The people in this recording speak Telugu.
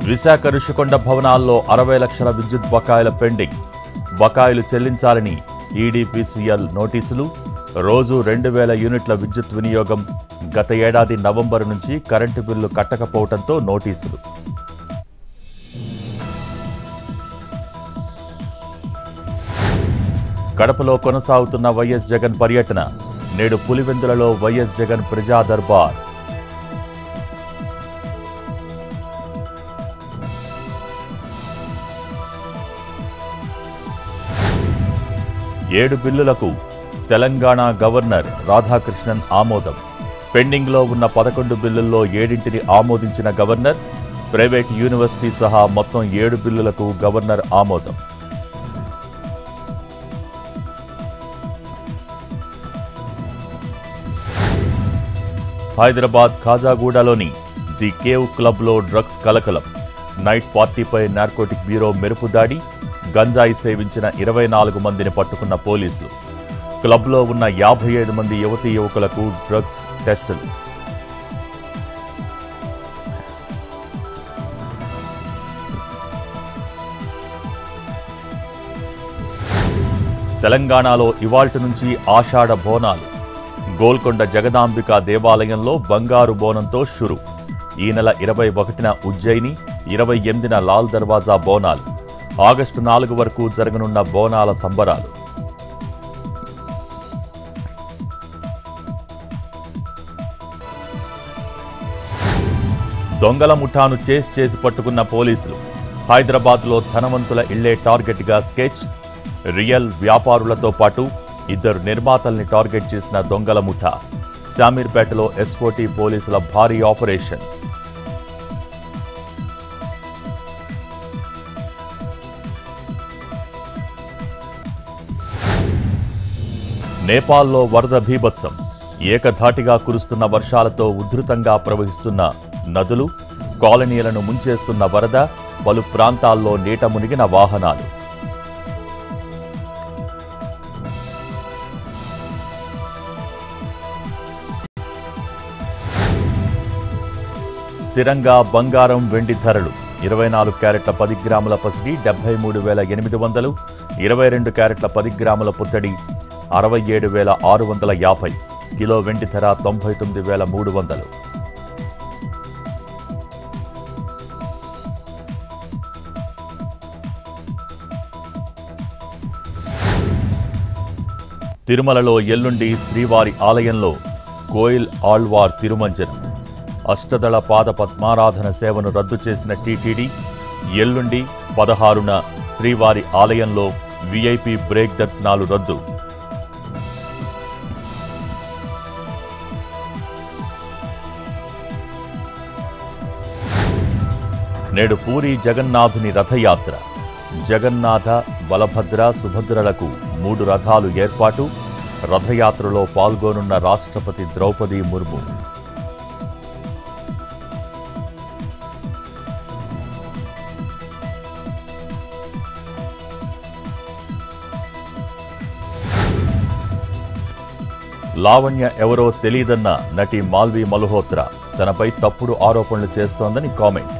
విశాఖ రుషికొండ భవనాల్లో 60 లక్షల విద్యుత్ బకాయిల పెండింగ్. బకాయిలు చెల్లించాలని ఈడీపీసీఎల్ నోటీసులు. రోజు 2000 యూనిట్ల విద్యుత్ వినియోగం. గత ఏడాది నవంబర్ నుంచి కరెంటు బిల్లు కట్టకపోవడంతో నోటీసులు. కడపలో కొనసాగుతున్న వైఎస్ జగన్ పర్యటన. నేడు పులివెందులలో వైఎస్ జగన్ ప్రజా దర్బార్. ఏడు బిల్లులకు తెలంగాణ గవర్నర్ రాధాకృష్ణన్ ఆమోదం. పెండింగ్లో ఉన్న 11 బిల్లుల్లో 7ంటిని ఆమోదించిన గవర్నర్. ప్రైవేట్ యూనివర్సిటీ సహా మొత్తం 7 బిల్లులకు గవర్నర్ ఆమోదం. హైదరాబాద్ ఖాజాగూడలోని ది కేవ్ క్లబ్లో డ్రగ్స్ కలకలం. నైట్ పార్టీపై నార్కోటిక్ బ్యూరో మెరుపు దాడి. గంజాయి సేవించిన 24 మందిని పట్టుకున్న పోలీసులు. క్లబ్లో ఉన్న 57 మంది యువతీ యువకులకు డ్రగ్స్ టెస్టులు. తెలంగాణలో ఇవాల్టి నుంచి ఆషాఢ బోనాలు. గోల్కొండ జగదాంబిక దేవాలయంలో బంగారు బోనంతో షురు. ఈ నెల 21న ఉజ్జయిని, 28న లాల్ దర్వాజా బోనాలు. ఆగస్టు 4 వరకు జరగనున్న బోనాల సంబరాలు. దొంగల ముఠాను చేసి పట్టుకున్న పోలీసులు. హైదరాబాద్లో ధనవంతుల ఇళ్లే టార్గెట్గా స్కెచ్. రియల్ వ్యాపారులతో పాటు 2 నిర్మాతల్ని టార్గెట్ చేసిన దొంగల ముఠా. శామీర్పేటలో ఎస్ఓటీ పోలీసుల భారీ ఆపరేషన్. నేపాల్లో వరద బీభత్సం. ఏకధాటిగా కురుస్తున్న వర్షాలతో ఉధృతంగా ప్రవహిస్తున్న నదులు. కాలనీలను ముంచేస్తున్న వరద. పలు ప్రాంతాల్లో నీట మునిగిన వాహనాలు. స్థిరంగా బంగారం వెండి ధరలు. 24 క్యారెట్ల 10 గ్రాముల పసిడి 73,800. 22 క్యారెట్ల 10 గ్రాముల పుత్తడి 67,650. కిలో వెండి ధర 99,300. తిరుమలలో ఎల్లుండి శ్రీవారి ఆలయంలో కోయిల్ ఆళ్వార్ తిరుమంజనం. అష్టదళ పాద పద్మారాధన సేవను రద్దు చేసిన టీటీడీ. ఎల్లుండి 16న శ్రీవారి ఆలయంలో వీఐపీ బ్రేక్ దర్శనాలు రద్దు. నేడు పూరి జగన్నాథుని రథయాత్ర. జగన్నాథ, బలభద్ర, సుభద్రలకు 3 రథాలు ఏర్పాటు. రథయాత్రలో పాల్గొనున్న రాష్ట్రపతి ద్రౌపది ముర్ము. లావణ్య ఎవరో తెలీదన్న నటి మాల్వి మల్హోత్రా తనపై తప్పుడు ఆరోపణలు చేస్తోందని కామెంట్.